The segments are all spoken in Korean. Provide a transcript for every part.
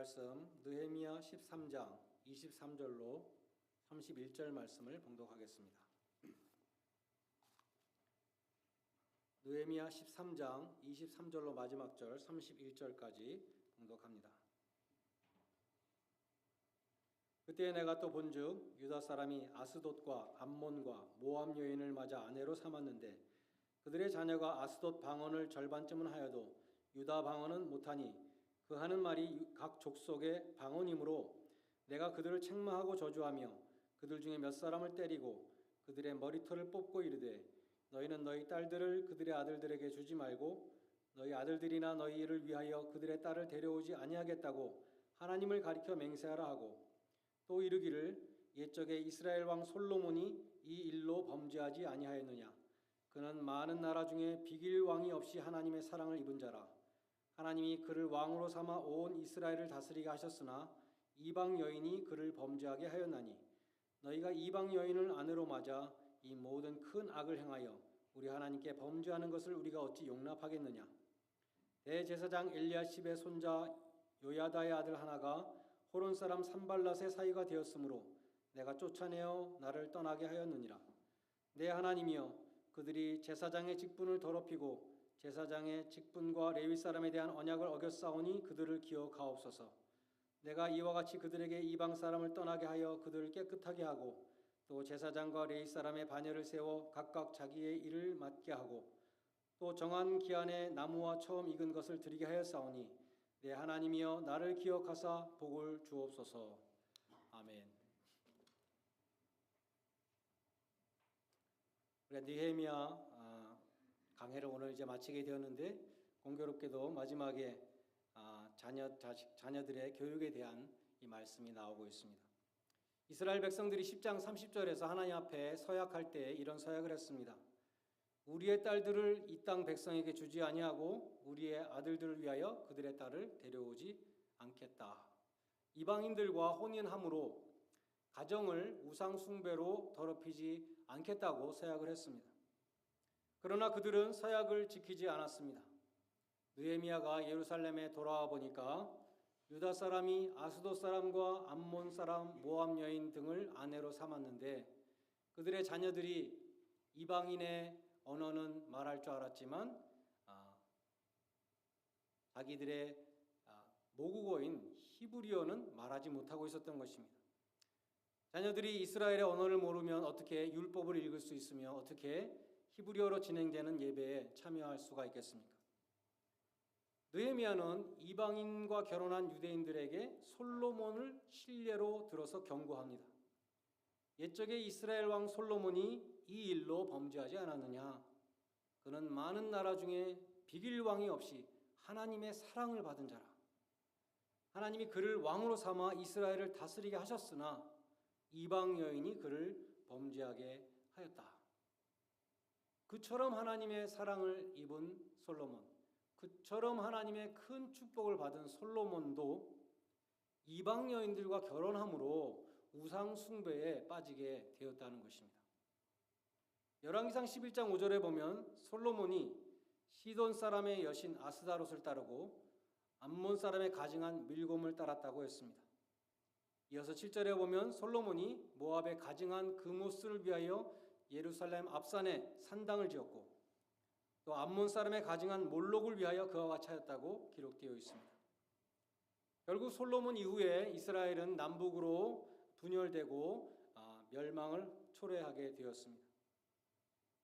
말씀 느헤미야 13장 23절로 31절 말씀을 봉독하겠습니다. 느헤미야 13장 23절로 마지막 절 31절까지 봉독합니다. 그때 내가 또 본즉 유다 사람이 아스돗과 암몬과 모압 여인을 맞아 아내로 삼았는데 그들의 자녀가 아스돗 방언을 절반쯤은 하여도 유다 방언은 못하니 그 하는 말이 각 족속의 방언이므로 내가 그들을 책망하고 저주하며 그들 중에 몇 사람을 때리고 그들의 머리털을 뽑고 이르되 너희는 너희 딸들을 그들의 아들들에게 주지 말고 너희 아들들이나 너희를 위하여 그들의 딸을 데려오지 아니하겠다고 하나님을 가리켜 맹세하라 하고 또 이르기를 옛적에 이스라엘 왕 솔로몬이 이 일로 범죄하지 아니하였느냐. 그는 많은 나라 중에 비길 왕이 없이 하나님의 사랑을 입은 자라. 하나님이 그를 왕으로 삼아 온 이스라엘을 다스리게 하셨으나 이방 여인이 그를 범죄하게 하였나니 너희가 이방 여인을 아내로 맞아 이 모든 큰 악을 행하여 우리 하나님께 범죄하는 것을 우리가 어찌 용납하겠느냐. 대제사장 엘리야십의 손자 요야다의 아들 하나가 호론 사람 산발랏의 사이가 되었으므로 내가 쫓아내어 나를 떠나게 하였느니라. 내 하나님이여 그들이 제사장의 직분을 더럽히고 제사장의 직분과 레위 사람에 대한 언약을 어겼사오니 그들을 기억하옵소서. 내가 이와 같이 그들에게 이방 사람을 떠나게 하여 그들을 깨끗하게 하고 또 제사장과 레위 사람의 반열을 세워 각각 자기의 일을 맡게 하고 또 정한 기한에 나무와 처음 익은 것을 드리게 하였사오니 내 하나님이여 나를 기억하사 복을 주옵소서. 아멘. 우리 느헤미야 강해를 오늘 이제 마치게 되었는데 공교롭게도 마지막에 자녀들의 교육에 대한 이 말씀이 나오고 있습니다. 이스라엘 백성들이 10장 30절에서 하나님 앞에 서약할 때 이런 서약을 했습니다. 우리의 딸들을 이 땅 백성에게 주지 아니하고 우리의 아들들을 위하여 그들의 딸을 데려오지 않겠다. 이방인들과 혼인함으로 가정을 우상 숭배로 더럽히지 않겠다고 서약을 했습니다. 그러나 그들은 서약을 지키지 않았습니다. 느헤미야가 예루살렘에 돌아와 보니까 유다 사람이 아스돗 사람과 암몬 사람, 모압 여인 등을 아내로 삼았는데 그들의 자녀들이 이방인의 언어는 말할 줄 알았지만 자기들의 모국어인 히브리어는 말하지 못하고 있었던 것입니다. 자녀들이 이스라엘의 언어를 모르면 어떻게 율법을 읽을 수 있으며 어떻게 히브리어로 진행되는 예배에 참여할 수가 있겠습니까? 느헤미야는 이방인과 결혼한 유대인들에게 솔로몬을 실례로 들어서 경고합니다. 옛적에 이스라엘 왕 솔로몬이 이 일로 범죄하지 않았느냐. 그는 많은 나라 중에 비길 왕이 없이 하나님의 사랑을 받은 자라. 하나님이 그를 왕으로 삼아 이스라엘을 다스리게 하셨으나 이방 여인이 그를 범죄하게 하였다. 그처럼 하나님의 사랑을 입은 솔로몬, 그처럼 하나님의 큰 축복을 받은 솔로몬도 이방 여인들과 결혼함으로 우상 숭배에 빠지게 되었다는 것입니다. 열왕기상 11장 5절에 보면 솔로몬이 시돈 사람의 여신 아스다롯을 따르고 암몬 사람의 가증한 밀곰을 따랐다고 했습니다. 이어서 7절에 보면 솔로몬이 모압의 가증한 그모스를 위하여 예루살렘 앞산에 산당을 지었고 또 암몬 사람의 가증한 몰록을 위하여 그와 같이 하였다고 기록되어 있습니다. 결국 솔로몬 이후에 이스라엘은 남북으로 분열되고 멸망을 초래하게 되었습니다.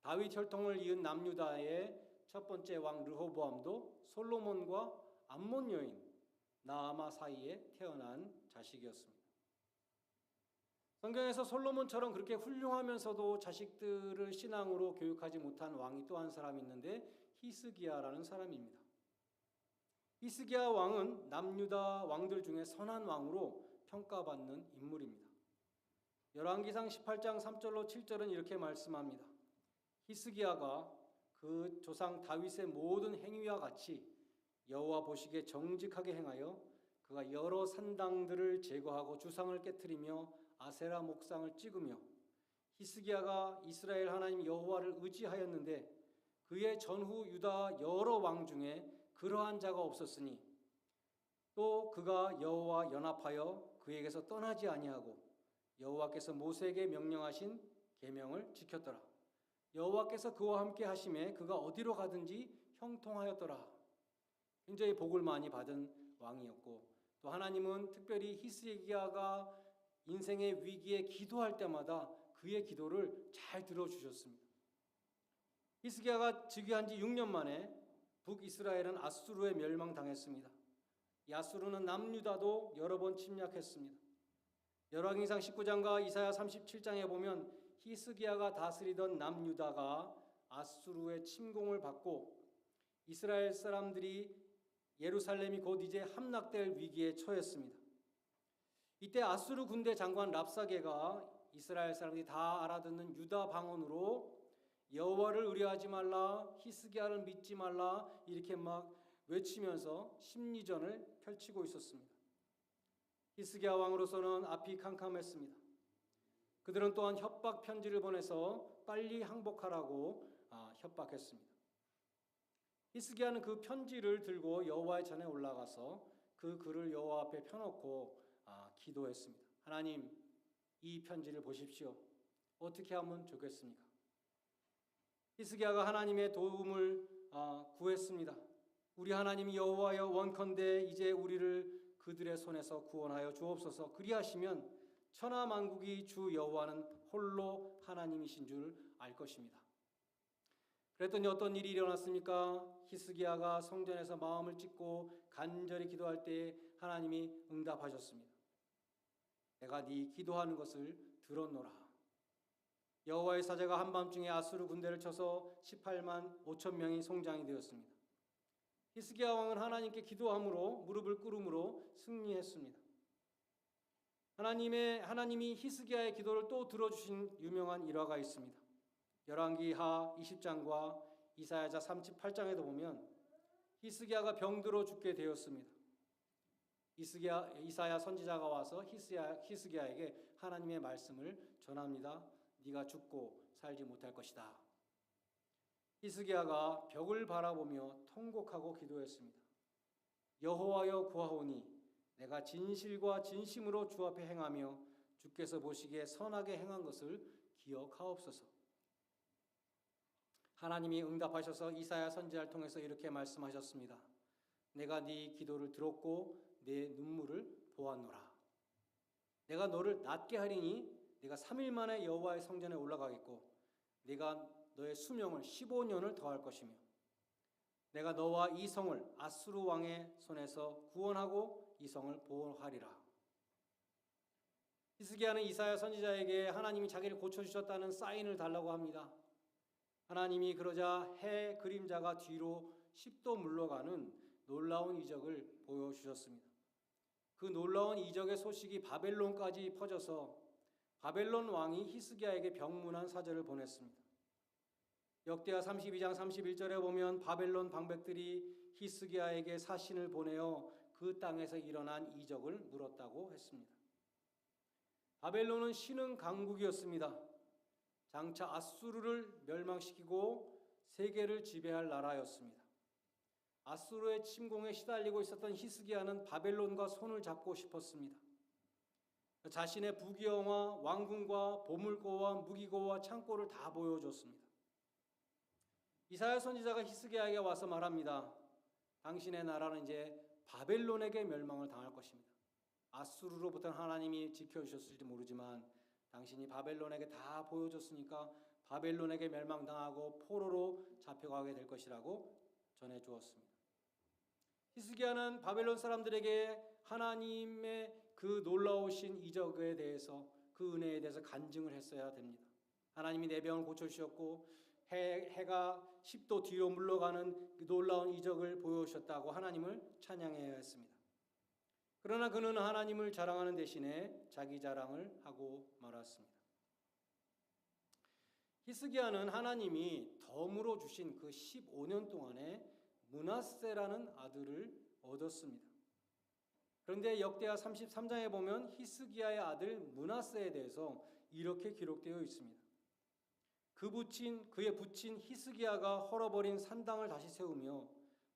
다윗 혈통을 이은 남유다의 첫 번째 왕 르호보암도 솔로몬과 암몬 여인 나아마 사이에 태어난 자식이었습니다. 성경에서 솔로몬처럼 그렇게 훌륭하면서도 자식들을 신앙으로 교육하지 못한 왕이 또 한 사람이 있는데 히스기야라는 사람입니다. 히스기야 왕은 남유다 왕들 중에 선한 왕으로 평가받는 인물입니다. 열왕기상 18장 3절로 7절은 이렇게 말씀합니다. 히스기야가 그 조상 다윗의 모든 행위와 같이 여호와 보시기에 정직하게 행하여 그가 여러 산당들을 제거하고 주상을 깨트리며 아세라 목상을 찍으며 히스기야가 이스라엘 하나님 여호와를 의지하였는데 그의 전후 유다 여러 왕 중에 그러한 자가 없었으니 또 그가 여호와 연합하여 그에게서 떠나지 아니하고 여호와께서 모세에게 명령하신 계명을 지켰더라. 여호와께서 그와 함께 하심에 그가 어디로 가든지 형통하였더라. 굉장히 복을 많이 받은 왕이었고, 또 하나님은 특별히 히스기야가 인생의 위기에 기도할 때마다 그의 기도를 잘 들어주셨습니다. 히스기야가 즉위한 지 6년 만에 북이스라엘은 아수르에 멸망당했습니다. 이 아수르는 남유다도 여러 번 침략했습니다. 열왕기상 19장과 이사야 37장에 보면 히스기야가 다스리던 남유다가 아수르의 침공을 받고 이스라엘 사람들이 예루살렘이 곧 이제 함락될 위기에 처했습니다. 이때 아수르 군대 장관 랍사게가 이스라엘 사람들이 다 알아듣는 유다 방언으로 여호와를 의뢰하지 말라, 히스기야를 믿지 말라 이렇게 막 외치면서 심리전을 펼치고 있었습니다. 히스기야 왕으로서는 앞이 캄캄했습니다. 그들은 또한 협박 편지를 보내서 빨리 항복하라고 협박했습니다. 히스기야는 그 편지를 들고 여호와의 전에 올라가서 그 글을 여호와 앞에 펴놓고 기도했습니다. 하나님, 이 편지를 보십시오. 어떻게 하면 좋겠습니까? 히스기야가 하나님의 도움을 구했습니다. 우리 하나님이 여호와여, 원컨대 이제 우리를 그들의 손에서 구원하여 주옵소서. 그리하시면 천하 만국이 주 여호와는 홀로 하나님이신 줄 알 것입니다. 그랬더니 어떤 일이 일어났습니까? 히스기야가 성전에서 마음을 찢고 간절히 기도할 때 하나님이 응답하셨습니다. 내가 네 기도하는 것을 들었노라. 여호와의 사자가 한밤중에 아수르 군대를 쳐서 18만 5천 명이 송장이 되었습니다. 히스기야 왕은 하나님께 기도함으로 무릎을 꿇음으로 승리했습니다. 하나님이 히스기야의 기도를 또 들어주신 유명한 일화가 있습니다. 열왕기하 20장과 이사야자 38장에도 보면 히스기야가 병들어 죽게 되었습니다. 이사야 선지자가 와서 히스기야에게 하나님의 말씀을 전합니다. 네가 죽고 살지 못할 것이다. 히스기야가 벽을 바라보며 통곡하고 기도했습니다. 여호와여 구하오니 내가 진실과 진심으로 주 앞에 행하며 주께서 보시기에 선하게 행한 것을 기억하옵소서. 하나님이 응답하셔서 이사야 선지자를 통해서 이렇게 말씀하셨습니다. 내가 네 기도를 들었고 내 눈물을 보았노라. 내가 너를 낫게 하리니 네가 3일 만에 여호와의 성전에 올라가겠고 네가 너의 수명을 15년을 더할 것이며 내가 너와 이 성을 아수르 왕의 손에서 구원하고 이 성을 보호하리라. 히스기야는 이사야 선지자에게 하나님이 자기를 고쳐주셨다는 사인을 달라고 합니다. 하나님이 그러자 해 그림자가 뒤로 10도 물러가는 놀라운 이적을 보여주셨습니다. 그 놀라운 이적의 소식이 바벨론까지 퍼져서 바벨론 왕이 히스기야에게 병문안 사절을 보냈습니다. 역대하 32장 31절에 보면 바벨론 방백들이 히스기야에게 사신을 보내어 그 땅에서 일어난 이적을 물었다고 했습니다. 바벨론은 신흥 강국이었습니다. 장차 아수르를 멸망시키고 세계를 지배할 나라였습니다. 아수르의 침공에 시달리고 있었던 히스기야는 바벨론과 손을 잡고 싶었습니다. 자신의 부귀영화, 왕궁과 보물고와 무기고와 창고를 다 보여줬습니다. 이사야 선지자가 히스기야에게 와서 말합니다. 당신의 나라는 이제 바벨론에게 멸망을 당할 것입니다. 아수르로부터 하나님이 지켜주셨을지 모르지만 당신이 바벨론에게 다 보여줬으니까 바벨론에게 멸망당하고 포로로 잡혀가게 될 것이라고 전해주었습니다. 히스기야는 바벨론 사람들에게 하나님의 그 놀라우신 이적에 대해서, 그 은혜에 대해서 간증을 했어야 됩니다. 하나님이 내 병을 고쳐주셨고 해가 10도 뒤로 물러가는 그 놀라운 이적을 보여주셨다고 하나님을 찬양해야 했습니다. 그러나 그는 하나님을 자랑하는 대신에 자기 자랑을 하고 말았습니다. 히스기야는 하나님이 덤으로 주신 그 15년 동안에 므낫세라는 아들을 얻었습니다. 그런데 역대하 33장에 보면 히스기야의 아들 므낫세에 대해서 이렇게 기록되어 있습니다. 그의 부친 히스기야가 헐어버린 산당을 다시 세우며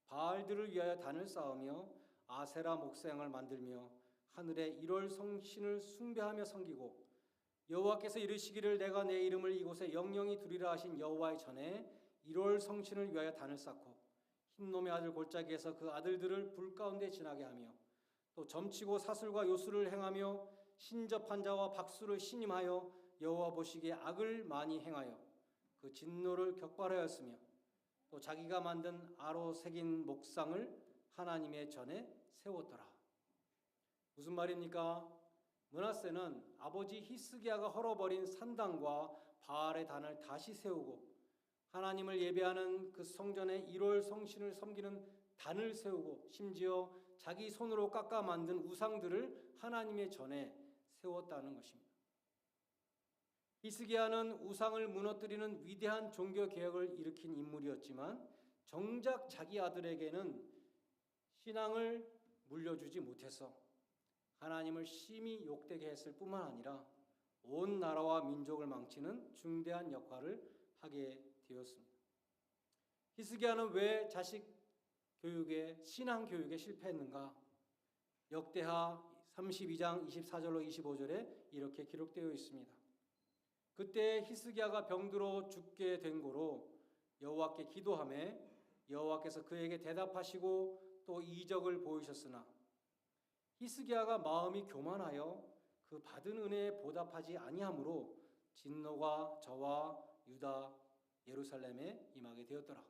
바알들을 위하여 단을 쌓으며 아세라 목상을 만들며 하늘의 1월 성신을 숭배하며 섬기고 여호와께서 이르시기를 내가 내 이름을 이곳에 영영히 두리라 하신 여호와의 전에 1월 성신을 위하여 단을 쌓고 흰놈의 아들 골짜기에서 그 아들들을 불 가운데 지나게 하며 또 점치고 사슬과 요술을 행하며 신접한 자와 박수를 신임하여 여호와 보시기에 악을 많이 행하여 그 진노를 격발하였으며 또 자기가 만든 아로 새긴 목상을 하나님의 전에 세웠더라. 무슨 말입니까? 므낫세는 아버지 히스기야가 헐어버린 산당과 바알의 단을 다시 세우고 하나님을 예배하는 그 성전에 1월 성신을 섬기는 단을 세우고 심지어 자기 손으로 깎아 만든 우상들을 하나님의 전에 세웠다는 것입니다. 히스기야는 우상을 무너뜨리는 위대한 종교 개혁을 일으킨 인물이었지만 정작 자기 아들에게는 신앙을 물려주지 못해서 하나님을 심히 욕되게 했을 뿐만 아니라 온 나라와 민족을 망치는 중대한 역할을 하게 되었습니다. 히스기야는 왜 자식 교육에 신앙 교육에 실패했는가? 역대하 32장 24절로 25절에 이렇게 기록되어 있습니다. 그때 히스기야가 병들어 죽게 된 고로 여호와께 기도하매 여호와께서 그에게 대답하시고 또 이적을 보이셨으나 히스기야가 마음이 교만하여 그 받은 은혜에 보답하지 아니하므로 진노가 저와 유다 예루살렘에 임하게 되었더라.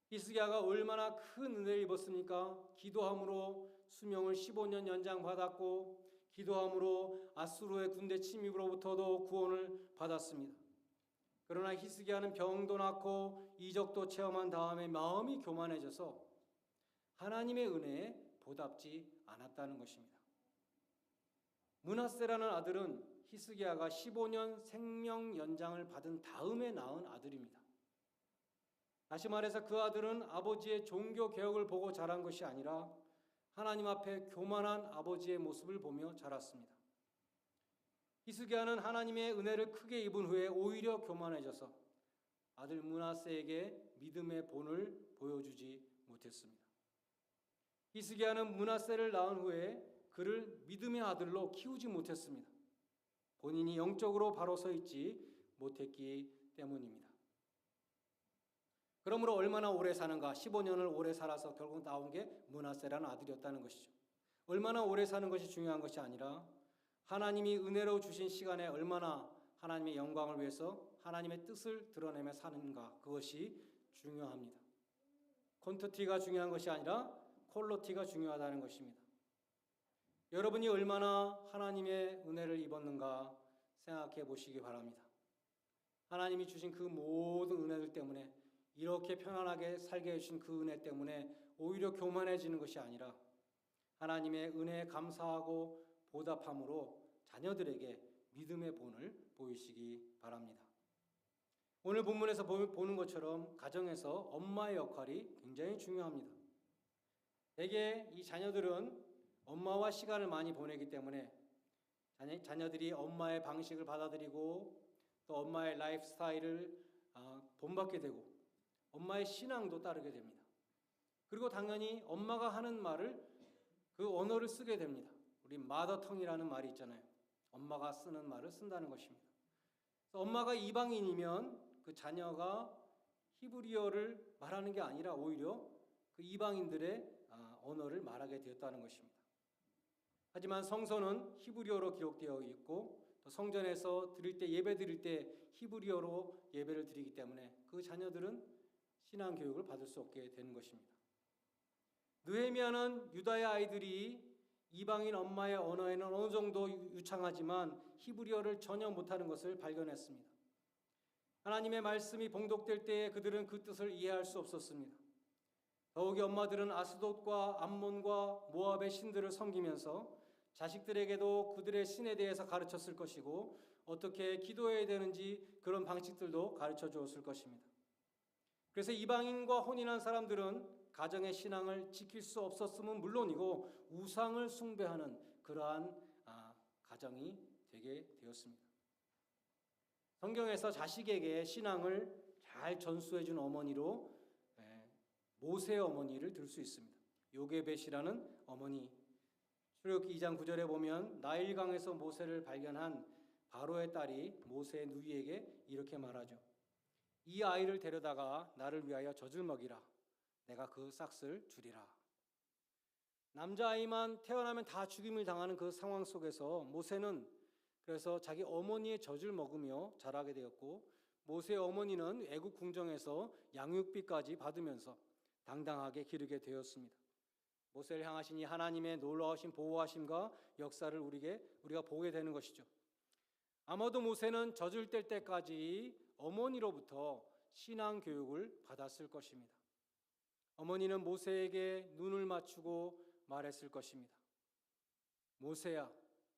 히스기야가 얼마나 큰 은혜를 입었습니까? 기도함으로 수명을 15년 연장받았고 기도함으로 아수르의 군대 침입으로부터도 구원을 받았습니다. 그러나 히스기야는 병도 낳고 이적도 체험한 다음에 마음이 교만해져서 하나님의 은혜에 보답지 않았다는 것입니다. 므낫세라는 아들은 히스기야가 15년 생명 연장을 받은 다음에 낳은 아들입니다. 다시 말해서 그 아들은 아버지의 종교 개혁을 보고 자란 것이 아니라 하나님 앞에 교만한 아버지의 모습을 보며 자랐습니다. 히스기야는 하나님의 은혜를 크게 입은 후에 오히려 교만해져서 아들 므낫세에게 믿음의 본을 보여주지 못했습니다. 히스기야는 므낫세를 낳은 후에 그를 믿음의 아들로 키우지 못했습니다. 본인이 영적으로 바로 서 있지 못했기 때문입니다. 그러므로 얼마나 오래 사는가? 15년을 오래 살아서 결국 나온 게 므낫세라는 아들이었다는 것이죠. 얼마나 오래 사는 것이 중요한 것이 아니라 하나님이 은혜로 주신 시간에 얼마나 하나님의 영광을 위해서 하나님의 뜻을 드러내며 사는가, 그것이 중요합니다. 콘티티가 중요한 것이 아니라 퀄리티가 중요하다는 것입니다. 여러분이 얼마나 하나님의 은혜를 입었는가 생각해 보시기 바랍니다. 하나님이 주신 그 모든 은혜들 때문에 이렇게 편안하게 살게 해주신 그 은혜 때문에 오히려 교만해지는 것이 아니라 하나님의 은혜에 감사하고 보답함으로 자녀들에게 믿음의 본을 보이시기 바랍니다. 오늘 본문에서 보는 것처럼 가정에서 엄마의 역할이 굉장히 중요합니다. 대개 이 자녀들은 엄마와 시간을 많이 보내기 때문에 자녀들이 엄마의 방식을 받아들이고 또 엄마의 라이프 스타일을 본받게 되고 엄마의 신앙도 따르게 됩니다. 그리고 당연히 엄마가 하는 말을 그 언어를 쓰게 됩니다. 우리 마더텅이라는 말이 있잖아요. 엄마가 쓰는 말을 쓴다는 것입니다. 그래서 엄마가 이방인이면 그 자녀가 히브리어를 말하는 게 아니라 오히려 그 이방인들의 언어를 말하게 되었다는 것입니다. 하지만 성서는 히브리어로 기록되어 있고 또 성전에서 드릴 때 예배 드릴 때 히브리어로 예배를 드리기 때문에 그 자녀들은 신앙 교육을 받을 수 없게 되는 것입니다. 느헤미야는 유다의 아이들이 이방인 엄마의 언어에는 어느 정도 유창하지만 히브리어를 전혀 못하는 것을 발견했습니다. 하나님의 말씀이 봉독될 때에 그들은 그 뜻을 이해할 수 없었습니다. 더욱이 엄마들은 아스돗과 암몬과 모압의 신들을 섬기면서 자식들에게도 그들의 신에 대해서 가르쳤을 것이고 어떻게 기도해야 되는지 그런 방식들도 가르쳐 주었을 것입니다. 그래서 이방인과 혼인한 사람들은 가정의 신앙을 지킬 수 없었음은 물론이고 우상을 숭배하는 그러한 가정이 되게 되었습니다. 성경에서 자식에게 신앙을 잘 전수해 준 어머니로 모세의 어머니를 들 수 있습니다. 요게벳이라는 어머니. 출애굽기 2장 9절에 보면 나일강에서 모세를 발견한 바로의 딸이 모세의 누이에게 이렇게 말하죠. 이 아이를 데려다가 나를 위하여 젖을 먹이라. 내가 그 싹을 주리라. 남자아이만 태어나면 다 죽임을 당하는 그 상황 속에서 모세는 그래서 자기 어머니의 젖을 먹으며 자라게 되었고, 모세의 어머니는 애굽 궁정에서 양육비까지 받으면서 당당하게 기르게 되었습니다. 모세를 향하신 이 하나님의 놀라우신 보호하심과 역사를 우리가 보게 되는 것이죠. 아마도 모세는 젖을 뗄 때까지 어머니로부터 신앙 교육을 받았을 것입니다. 어머니는 모세에게 눈을 맞추고 말했을 것입니다. 모세야,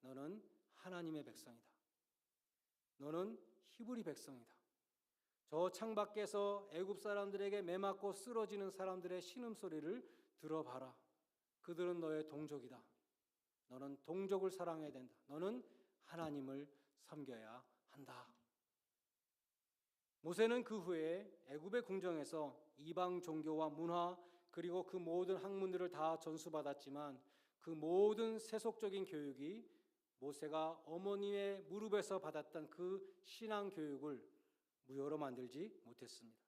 너는 하나님의 백성이다. 너는 히브리 백성이다. 저 창밖에서 애굽 사람들에게 매맞고 쓰러지는 사람들의 신음소리를 들어봐라. 그들은 너의 동족이다. 너는 동족을 사랑해야 된다. 너는 하나님을 섬겨야 한다. 모세는 그 후에 애굽의 궁정에서 이방 종교와 문화 그리고 그 모든 학문들을 다 전수받았지만 그 모든 세속적인 교육이 모세가 어머니의 무릎에서 받았던 그 신앙 교육을 무효로 만들지 못했습니다.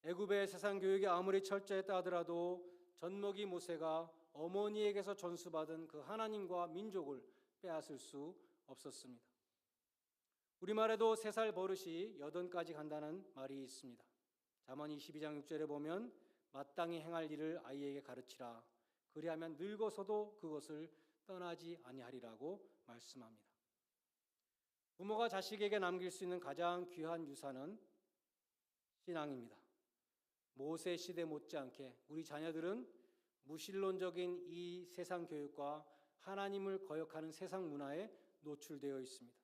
애굽의 세상 교육이 아무리 철저했다 하더라도 젖먹이 모세가 어머니에게서 전수받은 그 하나님과 민족을 빼앗을 수 없었습니다. 우리말에도 3살 버릇이 8가지 간다는 말이 있습니다. 잠언 22장 6절에 보면 마땅히 행할 일을 아이에게 가르치라. 그리하면 늙어서도 그것을 떠나지 아니하리라고 말씀합니다. 부모가 자식에게 남길 수 있는 가장 귀한 유산은 신앙입니다. 모세 시대 못지않게 우리 자녀들은 무신론적인 이 세상 교육과 하나님을 거역하는 세상 문화에 노출되어 있습니다.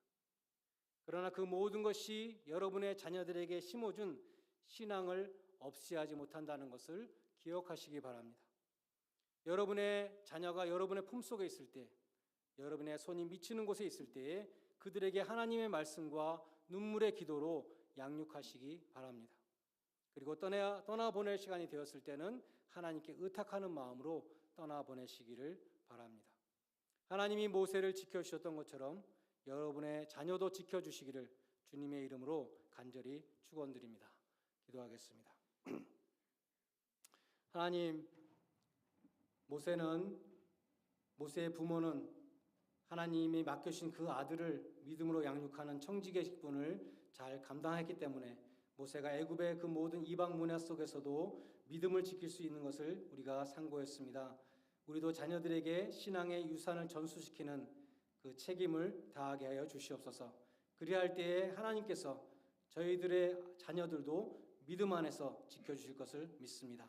그러나 그 모든 것이 여러분의 자녀들에게 심어준 신앙을 없애하지 못한다는 것을 기억하시기 바랍니다. 여러분의 자녀가 여러분의 품속에 있을 때, 여러분의 손이 미치는 곳에 있을 때에 그들에게 하나님의 말씀과 눈물의 기도로 양육하시기 바랍니다. 그리고 떠나보낼 시간이 되었을 때는 하나님께 의탁하는 마음으로 떠나보내시기를 바랍니다. 하나님이 모세를 지켜주셨던 것처럼 여러분의 자녀도 지켜주시기를 주님의 이름으로 간절히 축원드립니다. 기도하겠습니다. 하나님, 모세의 부모는 하나님이 맡겨주신 그 아들을 믿음으로 양육하는 청지기의 직분을 잘 감당했기 때문에 모세가 애굽의 그 모든 이방 문화 속에서도 믿음을 지킬 수 있는 것을 우리가 상고했습니다. 우리도 자녀들에게 신앙의 유산을 전수시키는 그 책임을 다하게 하여 주시옵소서. 그리할 때에 하나님께서 저희들의 자녀들도 믿음 안에서 지켜주실 것을 믿습니다.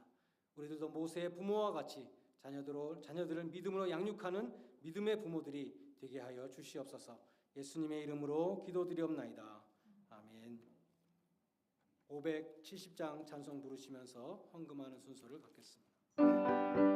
우리들도 모세의 부모와 같이 자녀들을 믿음으로 양육하는 믿음의 부모들이 되게 하여 주시옵소서. 예수님의 이름으로 기도드리옵나이다. 아멘. 570장 찬송 부르시면서 헌금하는 순서를 갖겠습니다.